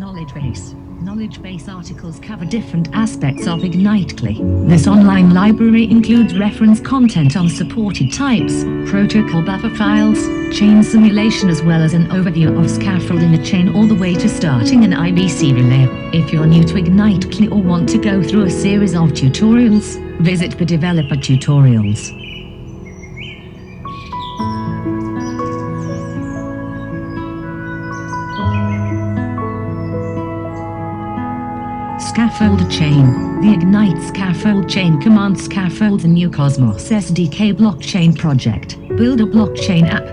Knowledge base. Knowledge base articles cover different aspects of IgniteCli. This online library includes reference content on supported types, protocol buffer files, chain simulation, as well as an overview of scaffolding a chain all the way to starting an IBC relay. If you're new to IgniteCli or want to go through a series of tutorials, visit the developer tutorials. Scaffold chain. The Ignite scaffold chain command scaffolds a new Cosmos SDK blockchain project. Build a blockchain app.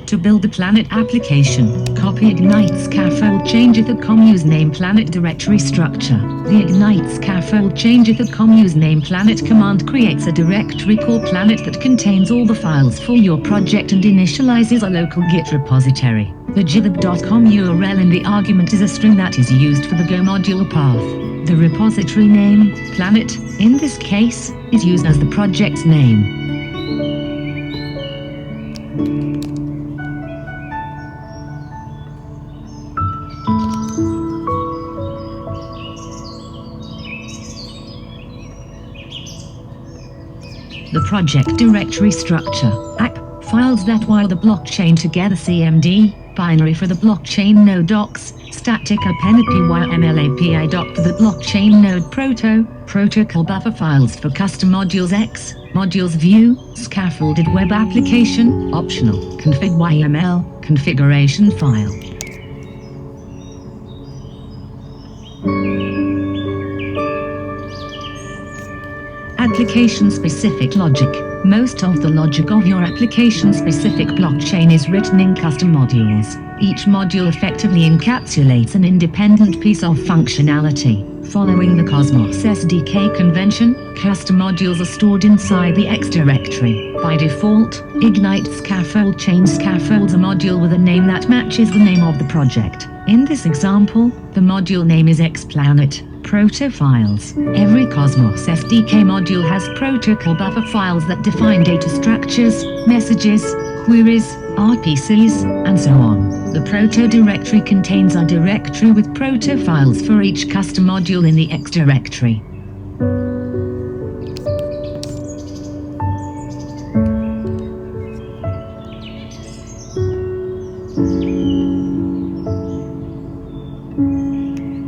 To build the Planet application, copy Ignite scaffold change the com username Planet directory structure. The Ignite scaffold change the com username Planet command creates a directory called Planet that contains all the files for your project and initializes a local Git repository. The github.com URL in the argument is a string that is used for the Go module path. The repository name, Planet, in this case, is used as the project's name. The project directory structure, app, files that wire the blockchain together, CMD, binary for the blockchain node docs, static append PYML API doc for the blockchain node protocol buffer files for custom modules X, modules view, scaffolded web application, optional, config YML, configuration file. Application-specific logic. Most of the logic of your application-specific blockchain is written in custom modules. Each module effectively encapsulates an independent piece of functionality. Following the Cosmos SDK convention, custom modules are stored inside the X directory. By default, Ignite scaffold chain scaffolds a module with a name that matches the name of the project. In this example, the module name is XPlanet. Proto files. Every Cosmos SDK module has protocol buffer files that define data structures, messages, queries, RPCs, and so on. The Proto directory contains a directory with proto files for each custom module in the X directory.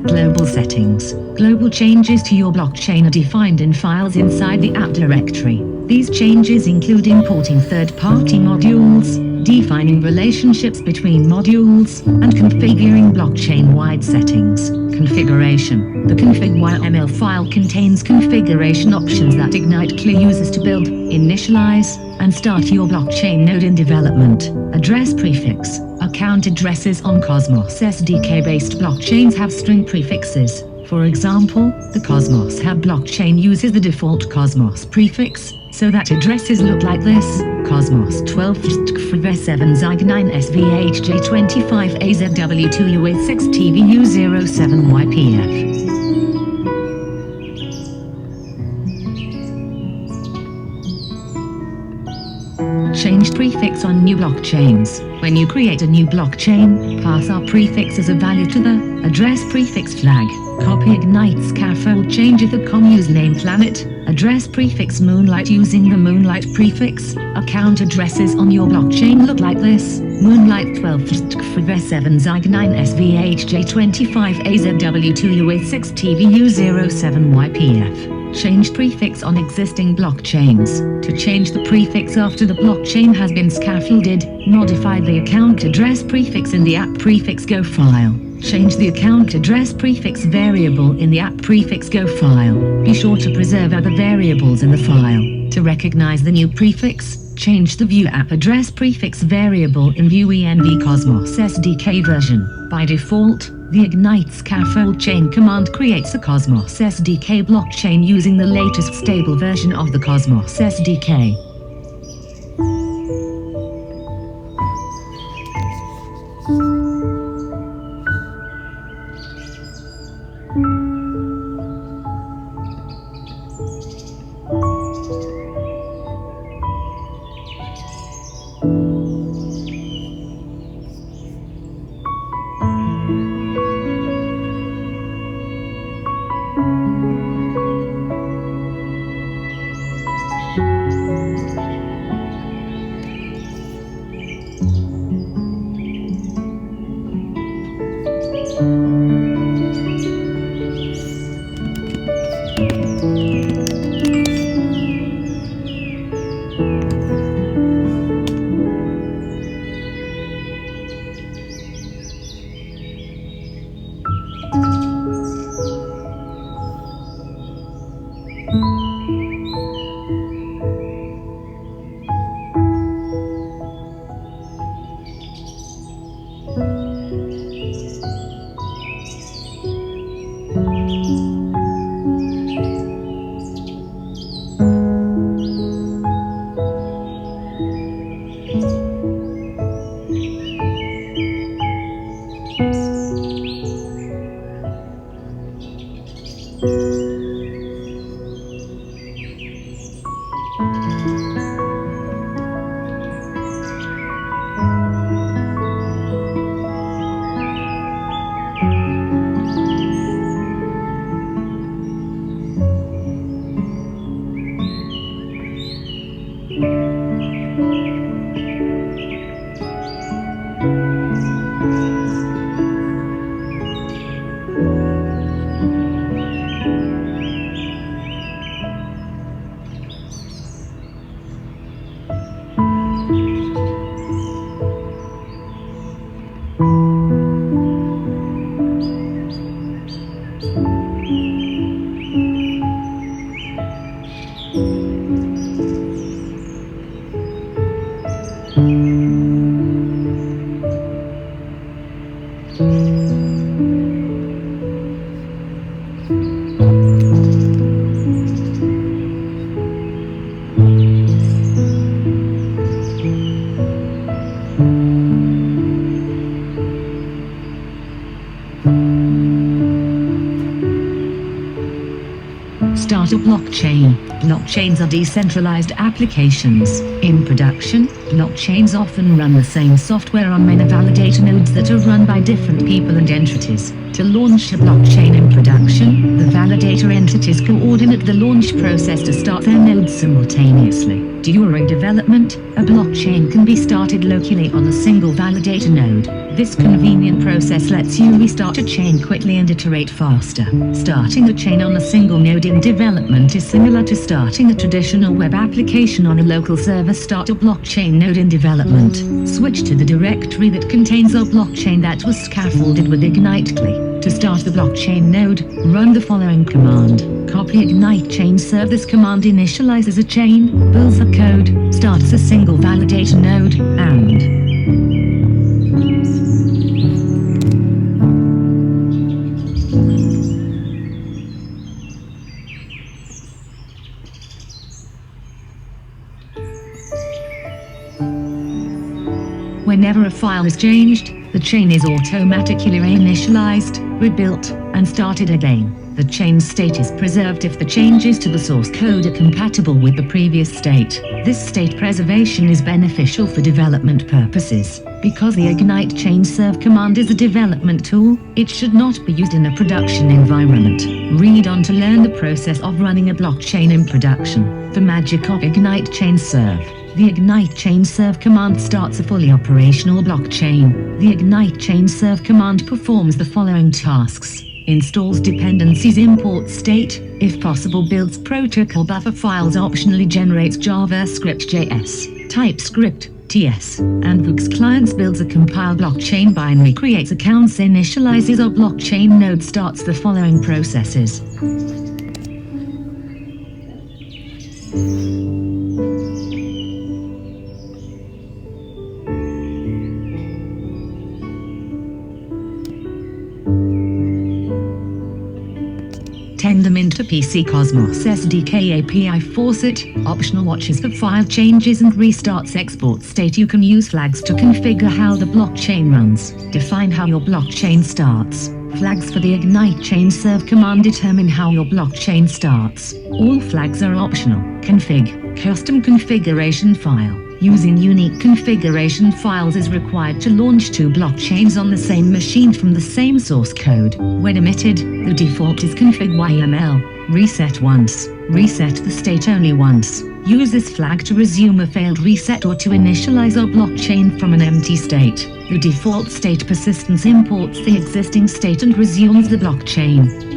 Global settings. Global changes to your blockchain are defined in files inside the app directory. These changes include importing third-party modules, defining relationships between modules, and configuring blockchain-wide settings. Configuration. The config YML file contains configuration options that IgniteCli uses to build, initialize, and start your blockchain node in development. Address prefix. Account addresses on Cosmos SDK-based blockchains have string prefixes. For example, the Cosmos Hub blockchain uses the default Cosmos prefix, so that addresses look like this: Cosmos 12 7 Zig 9 SVHJ 25 AZW2 UA 6 TVU 07 YPF. Changed prefix on new blockchains. When you create a new blockchain, pass our prefix as a value to the address prefix flag. Copy Ignite scaffold change the com username Planet, address prefix Moonlight using the Moonlight prefix. Account addresses on your blockchain look like this: Moonlight 12 7 Zig 9 SVHJ 25 AZW2 UA 6 TVU 07 YPF. Change prefix on existing blockchains. To change the prefix after the blockchain has been scaffolded, modify the account address prefix in the app prefix go file. Change the account address prefix variable in the app prefix go file. Be sure to preserve other variables in the file. To recognize the new prefix, change the view app address prefix variable in view env Cosmos SDK version. By default, the Ignite scaffold chain command creates a Cosmos SDK blockchain using the latest stable version of the Cosmos SDK. Start a blockchain. Blockchains are decentralized applications. In production, blockchains often run the same software on many validator nodes that are run by different people and entities. To launch a blockchain in production, the validator entities coordinate the launch process to start their nodes simultaneously. During development, a blockchain can be started locally on a single validator node. This convenient process lets you restart a chain quickly and iterate faster. Starting a chain on a single node in development is similar to starting a traditional web application on a local server. Start a blockchain node in development. Switch to the directory that contains a blockchain that was scaffolded with Ignite CLI. To start the blockchain node, run the following command. Copy Ignite chain serve. This command initializes a chain, builds the code, starts a single validator node, and whenever a file is changed, the chain is automatically reinitialized, rebuilt, and started again. The chain state is preserved if the changes to the source code are compatible with the previous state. This state preservation is beneficial for development purposes. Because the Ignite chain serve command is a development tool, it should not be used in a production environment. Read on to learn the process of running a blockchain in production. The magic of Ignite chain serve. The Ignite chain serve command starts a fully operational blockchain. The Ignite chain serve command performs the following tasks. Installs dependencies, imports state, if possible builds protocol buffer files, optionally generates JavaScript, JS, TypeScript, TS, and Vux clients, builds a compile blockchain binary, creates accounts, initializes a blockchain node, starts the following processes. Tendermint to PC Cosmos SDK API Faucet, optional watches for file changes and restarts, export state. You can use flags to configure how the blockchain runs. Define how your blockchain starts. Flags for the Ignite chain serve command determine how your blockchain starts. All flags are optional. Config, custom configuration file. Using unique configuration files is required to launch two blockchains on the same machine from the same source code. When emitted, the default is config YML. Reset once. Reset the state only once. Use this flag to resume a failed reset or to initialize a blockchain from an empty state. The default state persistence imports the existing state and resumes the blockchain.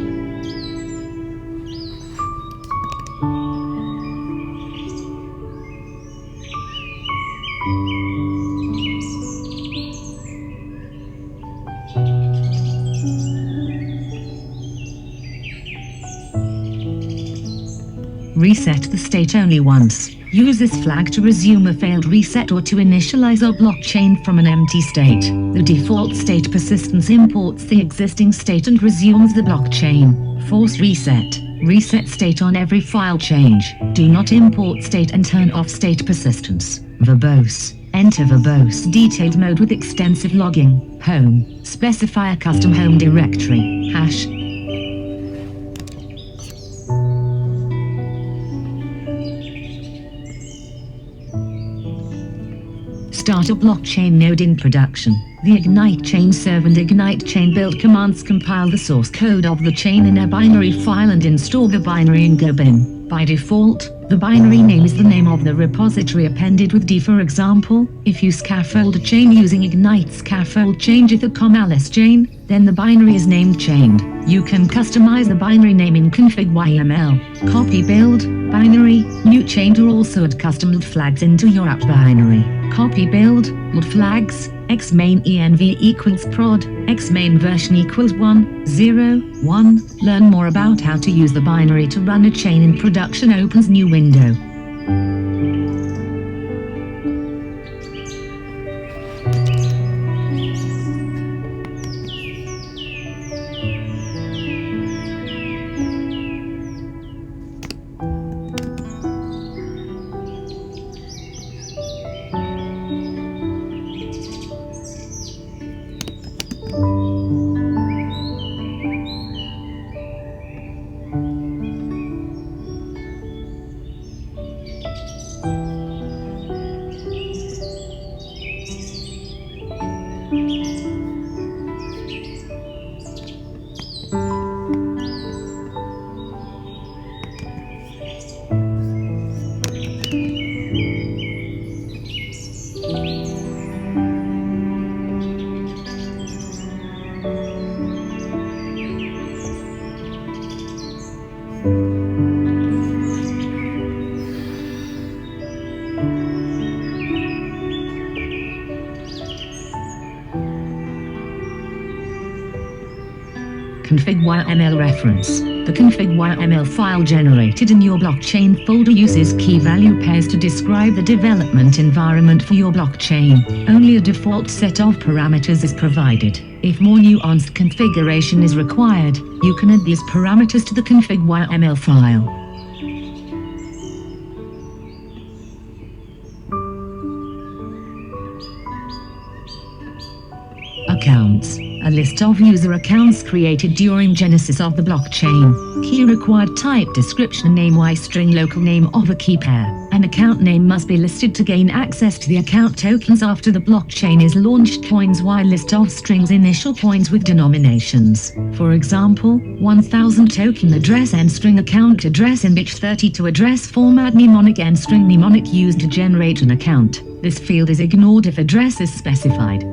Reset the state only once. Use this flag to resume a failed reset or to initialize a blockchain from an empty state. The default state persistence imports the existing state and resumes the blockchain. Force reset. Reset state on every file change. Do not import state and turn off state persistence. Verbose. Enter verbose detailed mode with extensive logging. Home. Specify a custom home directory. Hash. Start a blockchain node in production. The Ignite Chain Serve and Ignite Chain Build commands compile the source code of the chain in a binary file and install the binary in GoBin. By default, the binary name is the name of the repository appended with D. For example, if you scaffold a chain using Ignite scaffold change.com Alice chain, then the binary is named chained. You can customize the binary name in config.yml. Copy build, binary, new chained, or also add custom LD flags into your app binary. Copy build, LD flags, xmain env equals prod, xmain version equals 1, 0, 1. Learn more about how to use the binary to run a chain in production. Opens new window. Config.yml reference. The config.yml file generated in your blockchain folder uses key value pairs to describe the development environment for your blockchain. Only a default set of parameters is provided. If more nuanced configuration is required, you can add these parameters to the config.yml file. Accounts. A list of user accounts created during genesis of the blockchain. Key required type description name y string local name of a key pair. An account name must be listed to gain access to the account tokens after the blockchain is launched. Coins y list of strings initial coins with denominations. For example, 1000 token address and string account address in bit 32 address format mnemonic and string mnemonic used to generate an account. This field is ignored if address is specified.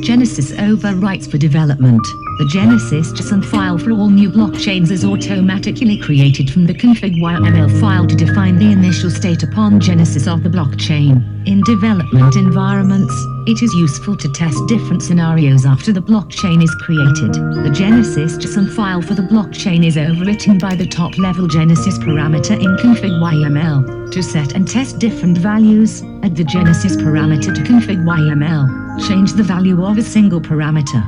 Genesis overwrites for development. The Genesis JSON file for all new blockchains is automatically created from the config.yml file to define the initial state upon genesis of the blockchain. In development environments, it is useful to test different scenarios after the blockchain is created. The Genesis JSON file for the blockchain is overwritten by the top-level Genesis parameter in config.yml. To set and test different values, add the Genesis parameter to config.yml. Change the value of a single parameter.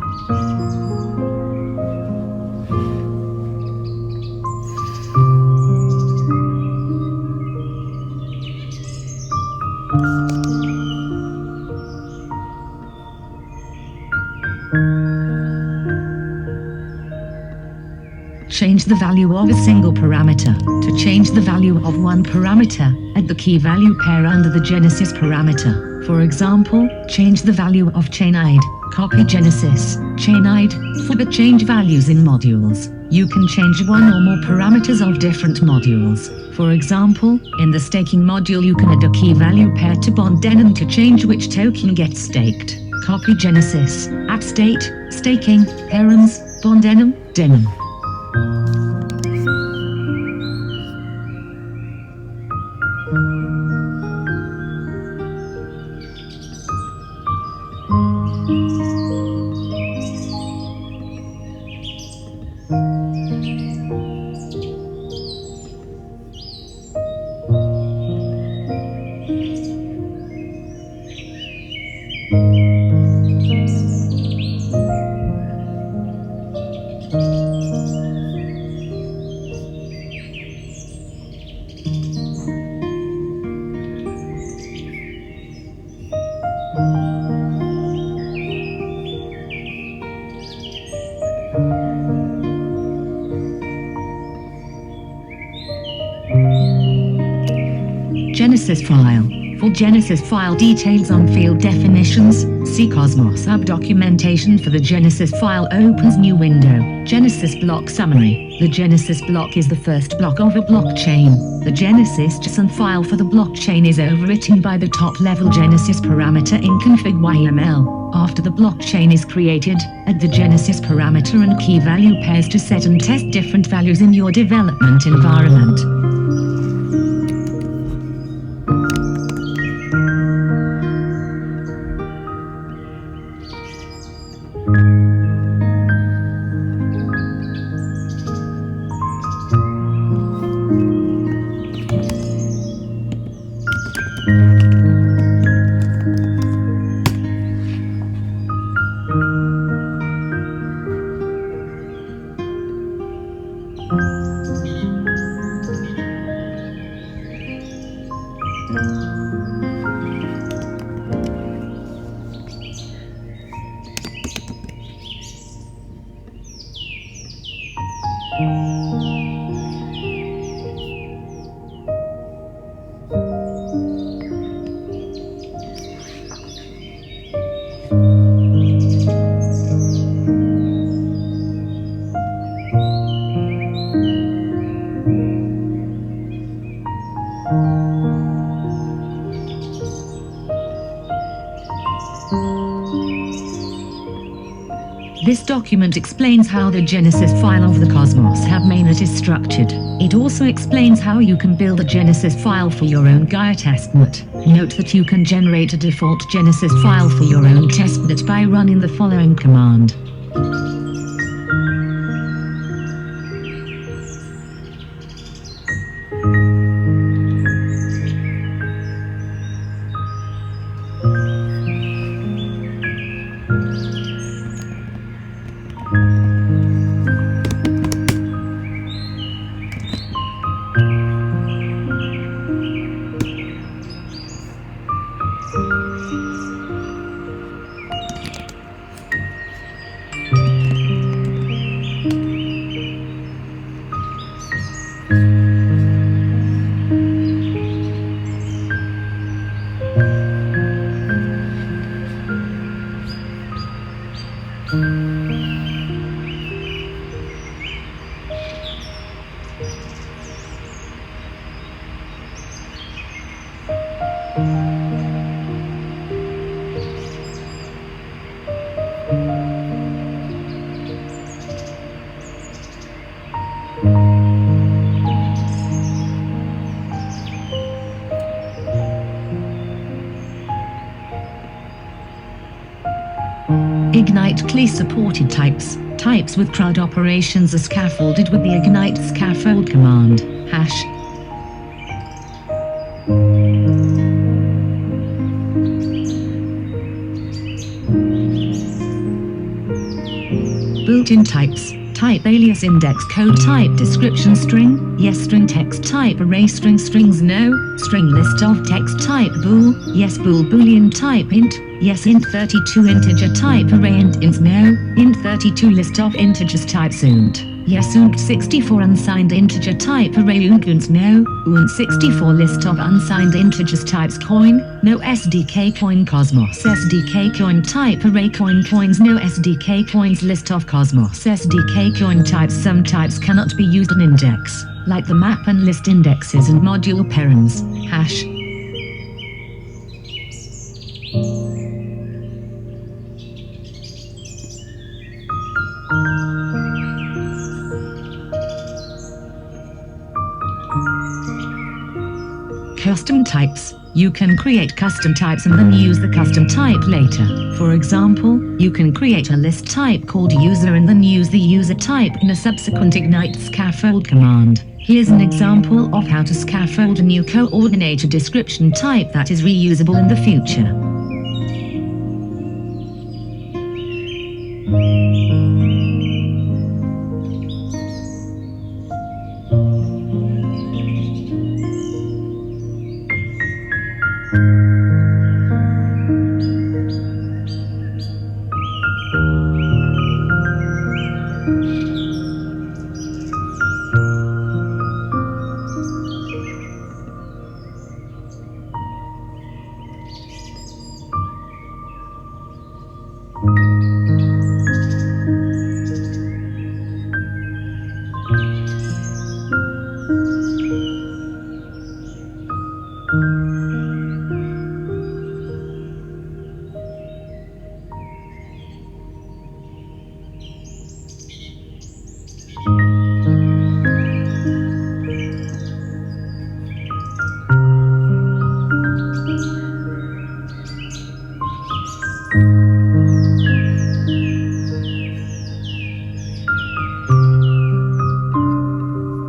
change the value of a single parameter. To change the value of one parameter, add the key value pair under the Genesis parameter. For example, change the value of chain ID, copy Genesis, chain ID, for the change values in modules. You can change one or more parameters of different modules. For example, in the staking module you can add a key value pair to bond-denim to change which token gets staked. Copy Genesis, at state, staking, params, bond-denim, denim. Genesis file. For Genesis file details on field definitions, see Cosmos Hub documentation. For the Genesis file opens new window. Genesis block summary. The Genesis block is the first block of a blockchain. The Genesis JSON file for the blockchain is overwritten by the top-level Genesis parameter in config.yml. After the blockchain is created, add the Genesis parameter and key value pairs to set and test different values in your development environment. This document explains how the Genesis file of the Cosmos Hub mainnet is structured. It also explains how you can build a Genesis file for your own Gaia testnet. Note that you can generate a default Genesis file for your own testnet by running the following command. Ignite CLI supported types. Types with CRUD operations are scaffolded with the ignite scaffold command. Hash. Built-in types. Type alias index code type description string, yes string text type array string strings no, string list of text type bool, yes bool boolean type int, yes int 32 integer type array int int no, int 32 list of integers type zoomed, Yes und 64 unsigned integer type array und no, und 64 list of unsigned integers types coin, no SDK coin Cosmos SDK coin type array coins no SDK coins list of Cosmos SDK coin types. Some types cannot be used in index, like the map and list indexes and module params, hash. Custom types. You can create custom types and then use the custom type later. For example, you can create a list type called user and then use the user type in a subsequent ignite scaffold command. Here's an example of how to scaffold a new coordinator description type that is reusable in the future.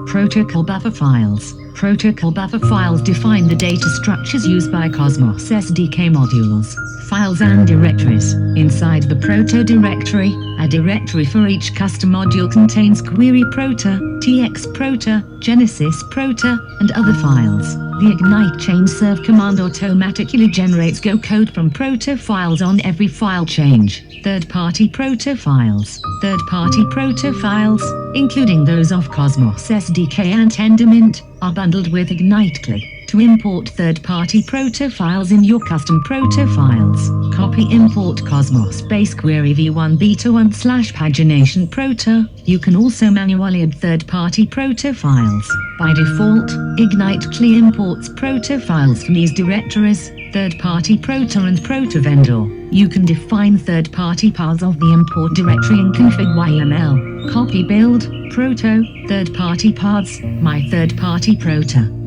Protocol buffer files. Protocol buffer files define the data structures used by Cosmos SDK modules, files and directories. Inside the proto directory, a directory for each custom module contains query proto, tx proto, genesis proto, and other files. The ignite change serve command automatically generates Go code from proto files on every file change. Third-party proto files. Third-party proto files, including those of Cosmos SDK and Tendermint, are bundled with Ignite-CLI. To import third-party proto files in your custom proto files, copy import Cosmos base query v1 beta 1 / pagination proto. You can also manually add third-party proto files. By default, Ignite-CLI imports proto files from these directories, third-party proto and proto vendor. You can define third-party paths of the import directory in config.yml. Copy build, proto, third-party paths, my third-party proto.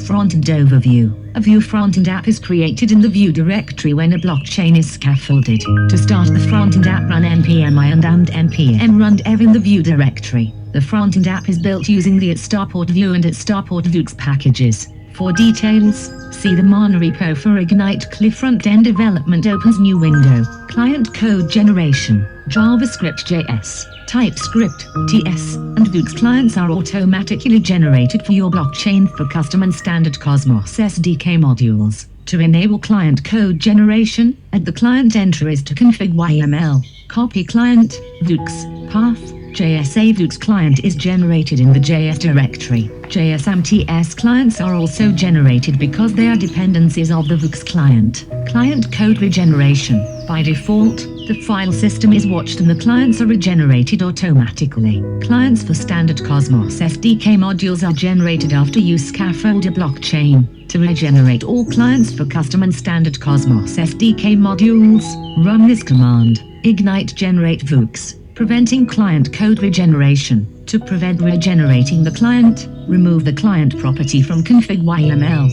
Frontend overview. A Vue frontend app is created in the Vue directory when a blockchain is scaffolded. To start the frontend app, run npm i and npm run dev in the Vue directory. The frontend app is built using the @starport Vue and @starport Vux packages. For details, see the monorepo for Ignite-CLI. Front-end development opens new window. Client code generation. JavaScript JS, TypeScript, TS, and Vux clients are automatically generated for your blockchain for custom and standard Cosmos SDK modules. To enable client code generation, add the client entries to config.yml. Copy client, Vux, path, JSA Vux client is generated in the JS directory. JSMTS clients are also generated because they are dependencies of the Vux client. Client code regeneration. By default, the file system is watched and the clients are regenerated automatically. Clients for standard Cosmos SDK modules are generated after you scaffold a blockchain. To regenerate all clients for custom and standard Cosmos SDK modules, run this command: ignite generate Vux, preventing client code regeneration. To prevent regenerating the client, remove the client property from config.yml.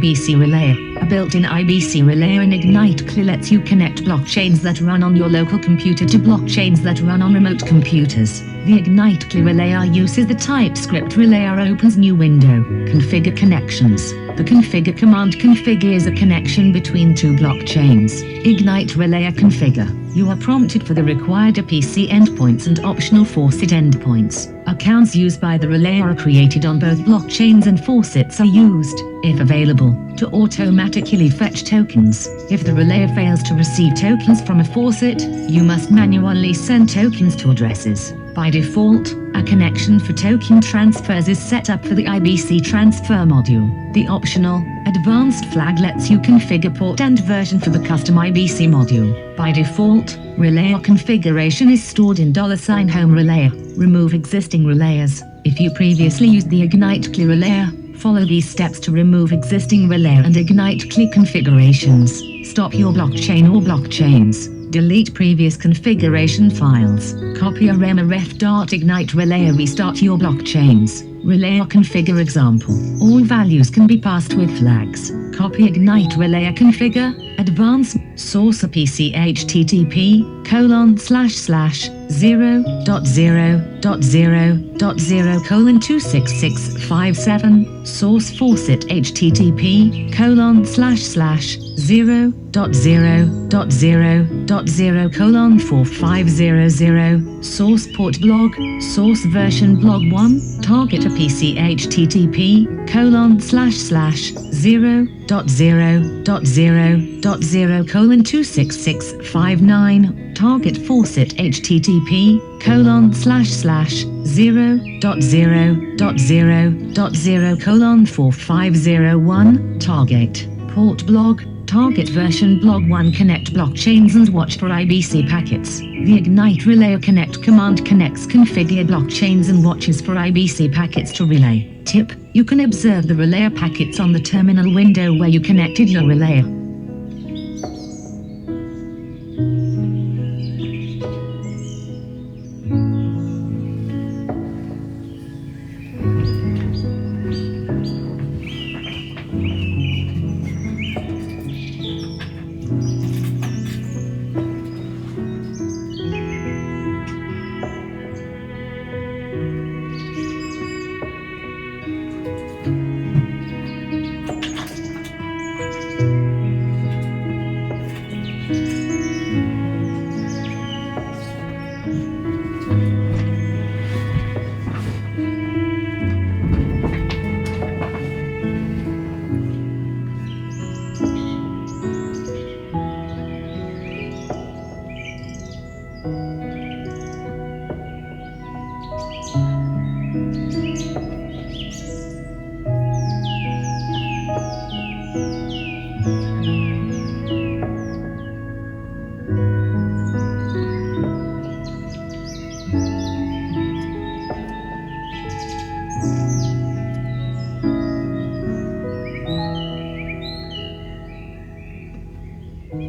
IBC Relayer. A built-in IBC Relayer in Ignite CLI lets you connect blockchains that run on your local computer to blockchains that run on remote computers. The Ignite CLI Relayer uses the TypeScript Relayer opens new window. Configure connections. The configure command configures a connection between two blockchains. Ignite Relayer Configure. You are prompted for the required APC endpoints and optional faucet endpoints. Accounts used by the Relayer are created on both blockchains and faucets are used, if available, to automatically fetch tokens. If the Relayer fails to receive tokens from a faucet, you must manually send tokens to addresses. By default, a connection for token transfers is set up for the IBC transfer module. The optional, advanced flag lets you configure port and version for the custom IBC module. By default, Relayer configuration is stored in $home Relayer. Remove existing Relayers. If you previously used the Ignite CLI Relayer, follow these steps to remove existing Relayer and Ignite CLI configurations. Stop your blockchain or blockchains. Delete previous configuration files. Copy a ref.ignite Relayer. Restart your blockchains. Relayer configure example. All values can be passed with flags. Copy Ignite Relayer configure. Advanced source APC http://0.0.0.0:26657 source faucet http://0.0.0.0:4500 source port blog source version blog 1 target APC http://0.0.0.0:26659 target faucet http://0.0.0.0:4501 target port blog target version blog 1 connect blockchains and watch for IBC packets. The Ignite Relayer connect command connects configured blockchains and watches for IBC packets to relay. Tip: you can observe the Relayer packets on the terminal window where you connected your Relayer.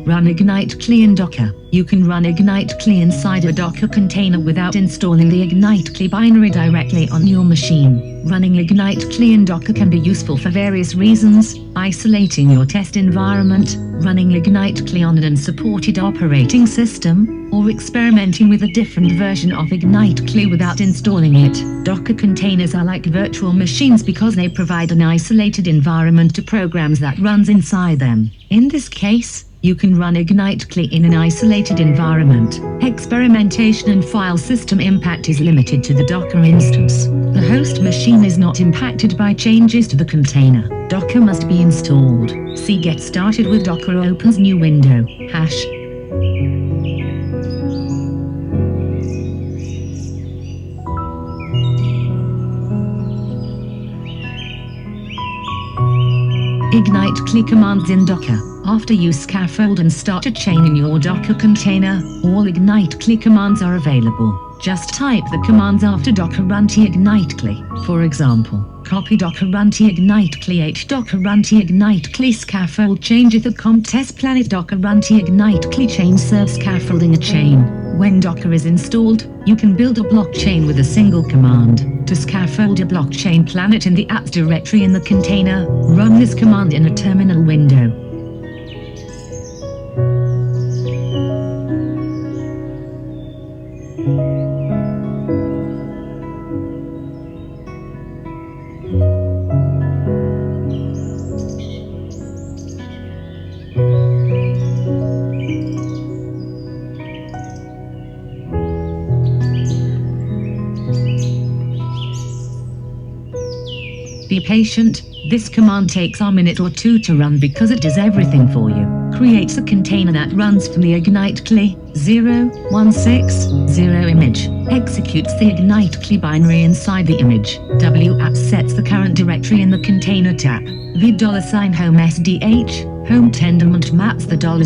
Run Ignite CLI in Docker. You can run Ignite CLI inside a Docker container without installing the Ignite CLI binary directly on your machine. Running Ignite CLI in Docker can be useful for various reasons: isolating your test environment, running Ignite CLI on an unsupported operating system, or experimenting with a different version of Ignite CLI without installing it. Docker containers are like virtual machines because they provide an isolated environment to programs that runs inside them. In this case, you can run Ignite CLI in an isolated environment. Experimentation and file system impact is limited to the Docker instance. The host machine is not impacted by changes to the container. Docker must be installed. See Get Started with Docker opens new window. # Ignite CLI commands in Docker. After you scaffold and start a chain in your Docker container, all Ignite CLI commands are available. Just type the commands after docker runT ignite CLI. For example, copy docker runT ignite CLI h docker runT ignite CLI scaffold change the comp test planet docker runT ignite CLI chain serve scaffolding a chain. When Docker is installed, you can build a blockchain with a single command. to scaffold a blockchain planet in the apps directory in the container, run this command in a terminal window. Be patient, this command takes a minute or two to run because it does everything for you. Creates a container that runs from the Ignite CLI 0160 image, executes the Ignite CLI binary inside the image. WAP sets the current directory in the container tab. The $home SDH, home tendermint maps the $home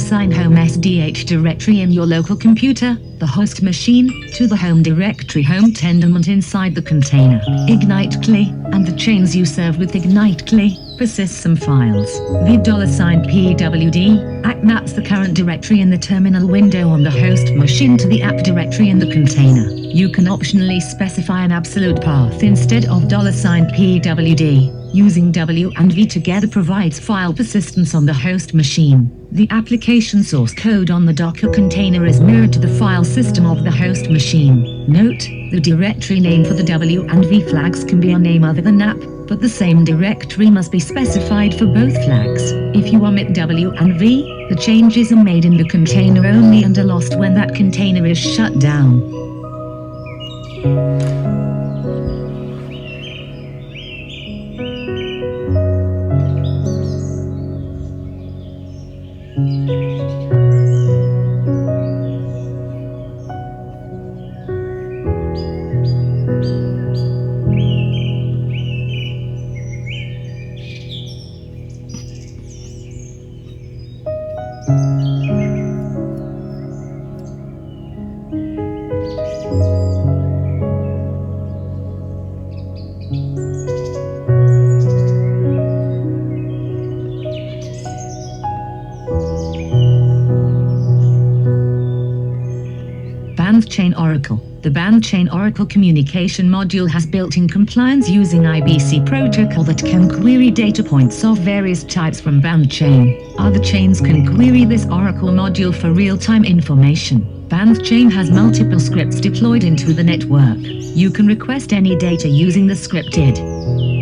SDH directory in your local computer, the host machine, to the home directory home tendermint inside the container. Ignite CLI, and the chains you serve with Ignite CLI, persist some files. The $PWD, app maps the current directory in the terminal window on the host machine to the app directory in the container. You can optionally specify an absolute path instead of $PWD. Using W and V together provides file persistence on the host machine. The application source code on the Docker container is mirrored to the file system of the host machine. Note, the directory name for the W and V flags can be a name other than app, but the same directory must be specified for both flags. If you omit W and V, the changes are made in the container only and are lost when that container is shut down. BandChain Oracle. The BandChain Oracle communication module has built-in compliance using IBC protocol that can query data points of various types from BandChain. Other chains can query this Oracle module for real-time information. BandChain has multiple scripts deployed into the network. You can request any data using the scripted